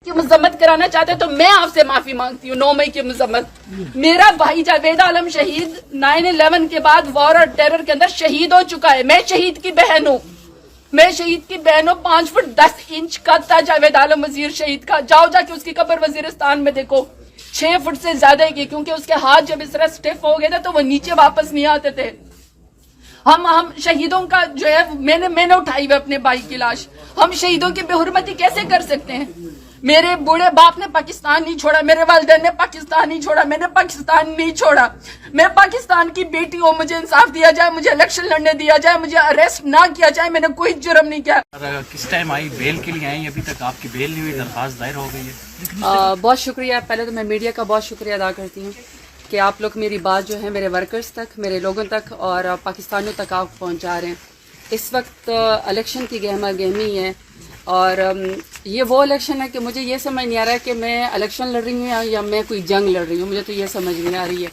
की मजम्मत कराना चाहते तो मैं आपसे माफी मांगती हूँ। 9 मई की मजम्मत, मेरा भाई जावेद आलम शहीद 9/11 के बाद वॉर और टेरर के अंदर शहीद हो चुका है। मैं शहीद की बहन हूँ, मैं शहीद की बहन हूँ। 5 फुट 10 इंच कद था जावेद आलम वजीर शहीद का। जाओ जाके उसकी कब्र वजीरिस्तान में देखो, 6 फुट से ज्यादा की, क्योंकि उसके हाथ जब इस तरह स्टिफ हो गए थे तो वो नीचे वापस नहीं आते थे। हम शहीदों का जो है मैंने उठाई हुई अपने भाई की लाश। हम शहीदों की बेहुरमती कैसे कर सकते हैं? मेरे बूढ़े बाप ने पाकिस्तान नहीं छोड़ा, मेरे वालिदैन ने पाकिस्तान नहीं छोड़ा, मैंने पाकिस्तान नहीं छोड़ा। मैं पाकिस्तान की बेटी हूँ, मुझे इंसाफ दिया जाए, मुझे इलेक्शन लड़ने दिया जाए, मुझे अरेस्ट ना किया जाए। मैंने कोई जुर्म नहीं किया। किस टाइम आई बेल के लिए आई? अभी तक आपकी बेल नहीं हुई, दरखास्त दायर हो गई है। बहुत शुक्रिया। पहले तो मैं मीडिया का बहुत शुक्रिया अदा करती हूँ कि आप लोग मेरी बात जो है मेरे वर्कर्स तक, मेरे लोगों तक और पाकिस्तानियों तक आप पहुँचा रहे हैं। इस वक्त इलेक्शन की गहमा गहमी है और ये वो इलेक्शन है कि मुझे ये समझ नहीं आ रहा है कि मैं इलेक्शन लड़ रही हूँ या मैं कोई जंग लड़ रही हूँ, मुझे तो ये समझ नहीं आ रही है।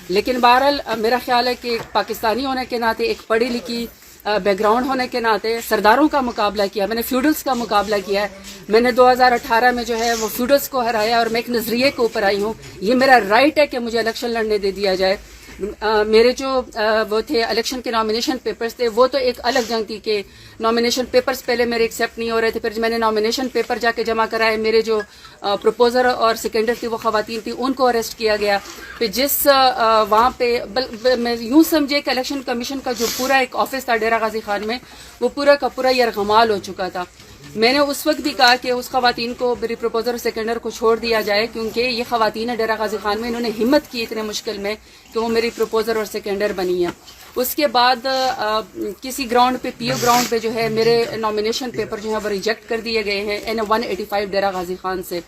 लेकिन बहरहाल मेरा ख्याल है कि पाकिस्तानी होने के नाते, एक पढ़ी लिखी बैकग्राउंड होने के नाते सरदारों का मुकाबला किया, मैंने फ्यूडल्स का मुकाबला किया है। मैंने 2018 में जो है वो फ्यूडल्स को हराया और मैं एक नजरिए के ऊपर आई हूँ। ये मेरा राइट है कि मुझे इलेक्शन लड़ने दे दिया जाए। मेरे जो वो थे इलेक्शन के नॉमिनेशन पेपर्स थे, वो तो एक अलग जंग थी कि नॉमिनेशन पेपर्स पहले मेरे एक्सेप्ट नहीं हो रहे थे। फिर मैंने नॉमिनेशन पेपर जाके जमा कराए, मेरे जो प्रपोजर और सेकेंडर थी वो खवातीन थी, उनको अरेस्ट किया गया। फिर जिस वहाँ पे मैं यूँ समझे कि इलेक्शन कमीशन का जो पूरा एक ऑफिस था डेरा गाजी खान में, वो पूरा का पूरा यरगमाल हो चुका था। मैंने उस वक्त भी कहा कि उस खवातीन को, मेरी प्रपोजर और सेकेंडर को छोड़ दिया जाए, क्योंकि ये खवातीन है डेरा गाजी खान में, इन्होंने हिम्मत की इतने मुश्किल में कि वो मेरी प्रपोजर और सेकेंडर बनी है। उसके बाद किसी ग्राउंड पे, पीओ ग्राउंड पे जो है मेरे नॉमिनेशन पेपर जो है वो रिजेक्ट कर दिए गए हैं N 185 डेरा गाजी खान से।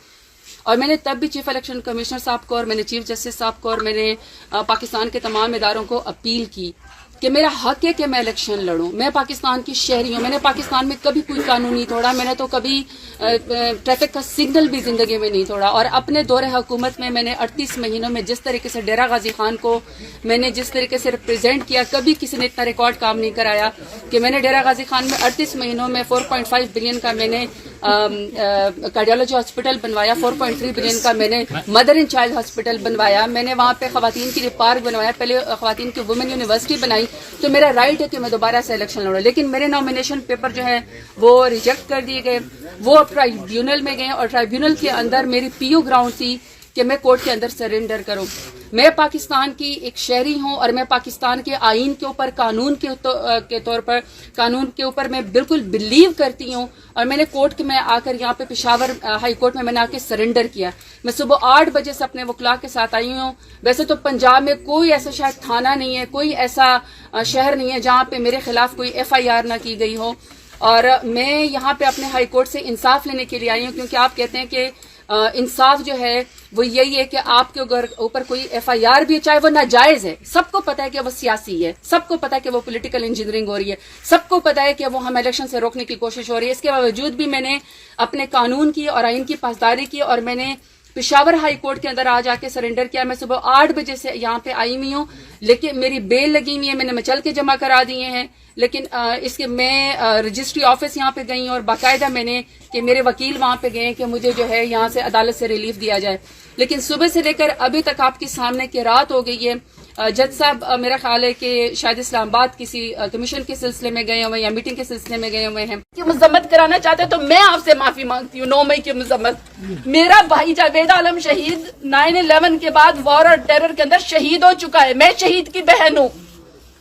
और मैंने तब भी चीफ इलेक्शन कमिश्नर साहब को और मैंने चीफ जस्टिस साहब को और मैंने पाकिस्तान के तमाम इदारों को अपील की कि मेरा हक है कि मैं इलेक्शन लड़ूं। मैं पाकिस्तान की शहरी हूँ, मैंने पाकिस्तान में कभी कोई कानून नहीं तोड़ा, मैंने तो कभी ट्रैफिक का सिग्नल भी जिंदगी में नहीं तोड़ा। और अपने दौरे हुकूमत में मैंने 38 महीनों में जिस तरीके से डेरा गाजी खान को मैंने जिस तरीके से रिप्रेजेंट किया, कभी किसी ने इतना रिकॉर्ड काम नहीं कराया कि मैंने डेरा गाजी खान में 38 महीनों में 4.5 बिलियन का मैंने कार्डियोलॉजी हॉस्पिटल बनवाया, 4.3 बिलियन का मैंने मदर एंड चाइल्ड हॉस्पिटल बनवाया, मैंने वहाँ पे खवातीन के लिए पार्क बनवाया, पहले खवातीन की वुमेन यूनिवर्सिटी बनाई। तो मेरा राइट है कि मैं दोबारा से इलेक्शन लड़ूं। लेकिन मेरे नॉमिनेशन पेपर जो है वो रिजेक्ट कर दिए गए, वो ट्राइब्यूनल में गए और ट्राइब्यूनल के अंदर मेरी पीओ ग्राउंड थी कि मैं कोर्ट के अंदर सरेंडर करूं। मैं पाकिस्तान की एक शहरी हूं और मैं पाकिस्तान के आईन के ऊपर, कानून के तौर पर, कानून के ऊपर मैं बिल्कुल बिलीव करती हूं। और मैंने कोर्ट में आकर यहाँ पे पेशावर हाई कोर्ट में मैंने आके सरेंडर किया। मैं सुबह 8 बजे से अपने वकला के साथ आई हूँ। वैसे तो पंजाब में कोई ऐसा शायद थाना नहीं है, कोई ऐसा शहर नहीं है जहाँ पे मेरे खिलाफ कोई FIR ना की गई हो। और मैं यहाँ पे अपने हाई कोर्ट से इंसाफ लेने के लिए आई हूँ, क्योंकि आप कहते हैं कि इंसाफ जो है वो यही है कि आपके ऊपर कोई FIR भी है, चाहे वो नाजायज है। सबको पता है कि वो सियासी है, सबको पता है कि वो पॉलिटिकल इंजीनियरिंग हो रही है, सबको पता है कि वो हम इलेक्शन से रोकने की कोशिश हो रही है। इसके बावजूद भी मैंने अपने कानून की और आइन की पासदारी की और मैंने पेशावर हाई कोर्ट के अंदर आज आके सरेंडर किया। मैं सुबह 8 बजे से यहाँ पे आई हुई हूँ, लेकिन मेरी बेल लगी हुई है, मैंने मचल के जमा करा दिए हैं। लेकिन इसके मैं रजिस्ट्री ऑफिस यहाँ पे गई और बाकायदा मैंने कि मेरे वकील वहाँ पे गए कि मुझे जो है यहाँ से अदालत से रिलीफ दिया जाए। लेकिन सुबह से लेकर अभी तक आपके सामने की रात हो गई है। जज साहब मेरा ख्याल है कि शायद इस्लामाबाद किसी कमीशन के सिलसिले में गए हुए हैं या मीटिंग के सिलसिले में गए हुए हैं। की मजम्मत कराना चाहते तो मैं आपसे माफी मांगती हूँ। 9 मई की मजम्मत, मेरा भाई जावेद आलम शहीद 9/11 के बाद वॉर और टेरर के अंदर शहीद हो चुका है। मैं शहीद की बहन हूँ,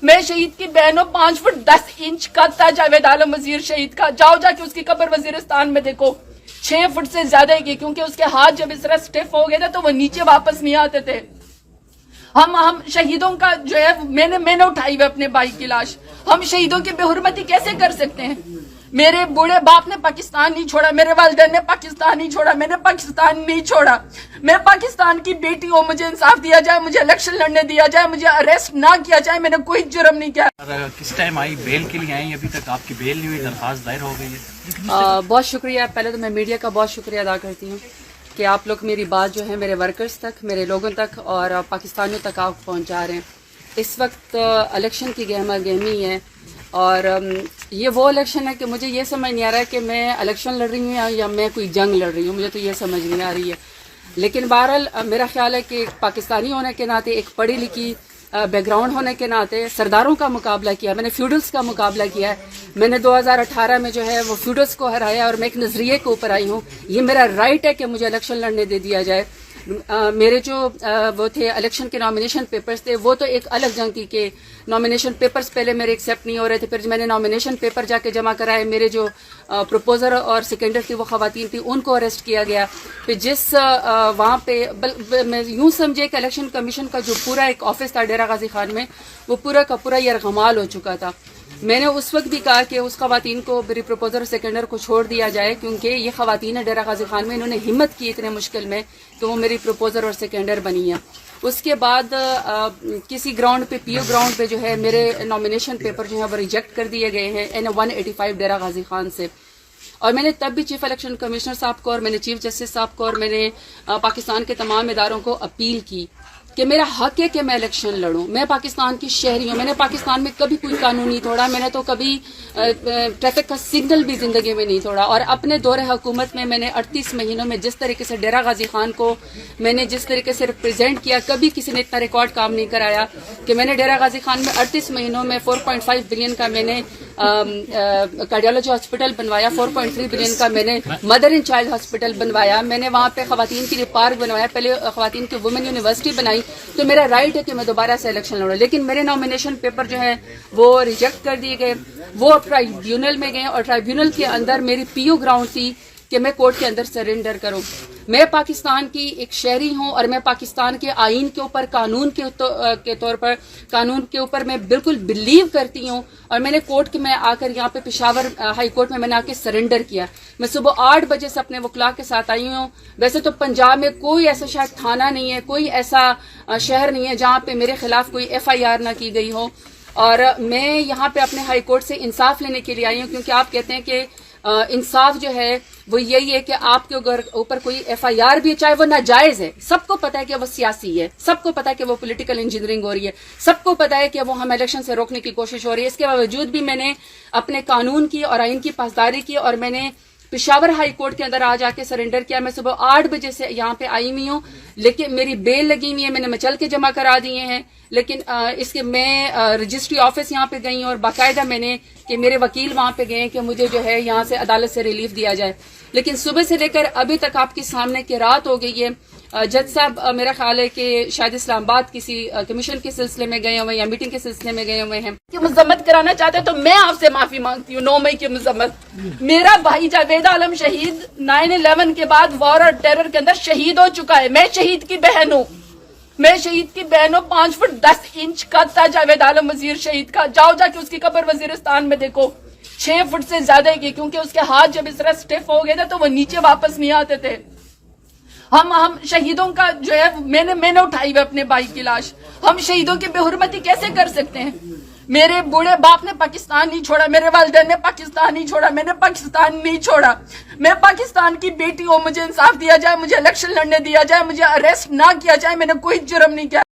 मैं शहीद की बहन हूँ। 5 फुट 10 इंच कद था जावेद आलम वजीर शहीद का। जाओ जाके उसकी कब्र वजीरिस्तान में देखो, 6 फुट से ज्यादा की, क्योंकि उसके हाथ जब इस तरह स्टिफ हो गए थे तो वो नीचे वापस नहीं आते थे। हम शहीदों का जो है मैंने उठाई हुई अपने भाई की लाश। हम शहीदों की बेहुरमती कैसे कर सकते हैं? मेरे बूढ़े बाप ने पाकिस्तान नहीं छोड़ा, मेरे वालिदैन ने पाकिस्तान नहीं छोड़ा, मैंने पाकिस्तान नहीं छोड़ा। मैं पाकिस्तान की बेटी हूँ, मुझे इंसाफ दिया जाए, मुझे इलेक्शन लड़ने दिया जाए, मुझे अरेस्ट ना किया जाए। मैंने कोई जुर्म नहीं किया। किस टाइम आई बेल के लिए आई? अभी तक आपकी बेल नहीं हुई, दरखास्त दायर हो गई है। बहुत शुक्रिया। पहले तो मैं मीडिया का बहुत शुक्रिया अदा करती हूँ कि आप लोग मेरी बात जो है मेरे वर्कर्स तक, मेरे लोगों तक और पाकिस्तानियों तक आप पहुँचा रहे हैं। इस वक्त इलेक्शन की गहमा गहमी है اور یہ وہ الیکشن ہے کہ مجھے یہ سمجھ نہیں آ رہا ہے کہ میں الیکشن لڑ رہی ہوں یا میں کوئی جنگ لڑ رہی ہوں، مجھے تو یہ سمجھ نہیں آ رہی ہے. لیکن بہرحال میرا خیال ہے کہ ایک پاکستانی ہونے کے ناطے، ایک پڑھی لکھی بیک گراؤنڈ ہونے کے ناطے سرداروں کا مقابلہ کیا، میں نے فیوڈلز کا مقابلہ کیا ہے. میں نے 2018 میں جو ہے وہ فیوڈلز کو ہرایا اور میں ایک نظریے کے اوپر آئی ہوں. یہ میرا رائٹ ہے کہ مجھے الیکشن لڑنے دے دیا جائے. میرے جو وہ تھے الیکشن کے نامینیشن پیپرز تھے، وہ تو ایک الگ جنگ تھی کہ نامینیشن پیپرز پہلے میرے ایکسیپٹ نہیں ہو رہے تھے. پھر میں نے نامینیشن پیپر جا کے جمع کرائے، میرے جو پروپوزر اور سیکنڈر تھی وہ خواتین تھی، ان کو اریسٹ کیا گیا. پھر جس وہاں پہ میں یوں سمجھے کہ الیکشن کمیشن کا جو پورا ایک آفس تھا ڈیرہ غازی خان میں، وہ پورا کا پورا یرغمال ہو چکا تھا. میں نے اس وقت بھی کہا کہ اس خواتین کو، میری پروپوزر اور سیکنڈر کو چھوڑ دیا جائے، کیونکہ یہ خواتین ہیں ڈیرہ غازی خان میں، انہوں نے ہمت کی اتنے مشکل میں کہ وہ میری پروپوزر اور سیکنڈر بنی ہیں. اس کے بعد کسی گراؤنڈ پہ، پی او گراؤنڈ پہ جو ہے میرے نامینیشن پیپر جو ہیں وہ ریجیکٹ کر دیے گئے ہیں این 185 ڈیرہ غازی خان سے. اور میں نے تب بھی چیف الیکشن کمشنر صاحب کو اور میں نے چیف جسٹس صاحب کو اور میں نے پاکستان کے تمام اداروں کو اپیل کی کہ میرا حق ہے کہ میں الیکشن لڑوں. میں پاکستان کی شہری ہوں، میں نے پاکستان میں کبھی کوئی قانون نہیں توڑا، میں نے تو کبھی ٹریفک کا سگنل بھی زندگی میں نہیں توڑا. اور اپنے دور حکومت میں نے 38 مہینوں میں جس طریقے سے ڈیرہ غازی خان کو میں نے جس طریقے سے ریپرزینٹ کیا، کبھی کسی نے اتنا ریکارڈ کام نہیں کرایا کہ میں نے ڈیرہ غازی خان میں 38 مہینوں میں 4.5 بلین کا میں نے کارڈیالوجی ہاسپٹل بنوایا، 4.3 بلین کا میں نے مدر اینڈ چائلڈ ہاسپٹل بنوایا. میں نے وہاں پہ خواتین کے لیے پارک بنوایا، پہلے خواتین کی وومن یونیورسٹی بنائی. تو میرا رائٹ ہے کہ میں دوبارہ سے الیکشن لڑوں. لیکن میرے نامینیشن پیپر جو ہیں وہ ریجیکٹ کر دیے گئے، وہ ٹرائیبیونل میں گئے اور ٹرائیبیونل کے اندر میری پی او گراؤنڈ تھی کہ میں کورٹ کے اندر سرنڈر کروں. میں پاکستان کی ایک شہری ہوں اور میں پاکستان کے آئین کے اوپر، قانون کے طور پر، قانون کے اوپر میں بالکل بلیو کرتی ہوں. اور میں نے کورٹ میں آ کر یہاں پہ پشاور ہائی کورٹ میں نے آ کے سرنڈر کیا. میں صبح 8 بجے سے اپنے وکلاء کے ساتھ آئی ہوں. ویسے تو پنجاب میں کوئی ایسا شاید تھانہ نہیں ہے، کوئی ایسا شہر نہیں ہے جہاں پہ میرے خلاف کوئی FIR نہ کی گئی ہو. اور میں یہاں پہ اپنے ہائی کورٹ سے انصاف لینے کے لیے آئی ہوں، کیونکہ آپ کہتے ہیں کہ انصاف جو ہے وہ یہی ہے کہ آپ کے اوپر کوئی FIR بھی، چاہے وہ ناجائز ہے، سب کو پتا ہے کہ وہ سیاسی ہے، سب کو پتا ہے کہ وہ پولیٹیکل انجینئرنگ ہو رہی ہے، سب کو پتا ہے کہ وہ ہم الیکشن سے روکنے کی کوشش ہو رہی ہے. اس کے باوجود بھی میں نے اپنے قانون کی اور آئین کی پاسداری کی اور میں نے پشاور ہائی کورٹ کے اندر آ کے سرنڈر کیا. میں صبح 8 بجے سے یہاں پہ آئی ہوئی ہوں، لیکن میری بیل لگی ہوئی ہے، میں نے مچل کے جمع کرا دیے ہیں. لیکن اس کے میں رجسٹری آفس یہاں پہ گئی ہوں اور باقاعدہ میں نے کہ میرے وکیل وہاں پہ گئے کہ مجھے جو ہے یہاں سے عدالت سے ریلیف دیا جائے. لیکن صبح سے لے کر ابھی تک آپ کے سامنے کہ رات ہو گئی ہے. جج صاحب میرا خیال ہے کہ شاید اسلام آباد کسی کمیشن کے سلسلے میں گئے ہوئے یا میٹنگ کے سلسلے میں گئے ہوئے ہیں. کہ مذمت کرانا چاہتے ہیں تو میں آپ سے معافی مانگتی ہوں. 9 مئی کی مذمت، میرا بھائی جاوید عالم شہید 9/11 کے بعد وار اور ٹیرر کے اندر شہید ہو چکا ہے. میں شہید کی بہن ہوں، میں شہید کی بہن ہوں. 5 فٹ 10 انچ کا تھا جاوید عالم وزیر شہید کا. جاؤ جا کے اس کی قبر وزیرستان میں دیکھو، 6 فٹ سے زیادہ کی، کیونکہ اس کے ہاتھ جب اس طرح سٹیف ہو گئے تھے تو وہ نیچے واپس نہیں آتے تھے. ہم شہیدوں کا جو ہے میں نے اٹھائی ہوئی اپنے بھائی کی لاش. ہم شہیدوں کی بے حرمتی کیسے کر سکتے ہیں؟ میرے بوڑھے باپ نے پاکستان نہیں چھوڑا، میرے والدین نے پاکستان نہیں چھوڑا، میں نے پاکستان نہیں چھوڑا. میں پاکستان کی بیٹی ہوں، مجھے انصاف دیا جائے، مجھے الیکشن لڑنے دیا جائے، مجھے اریسٹ نہ کیا جائے. میں نے کوئی جرم نہیں کیا.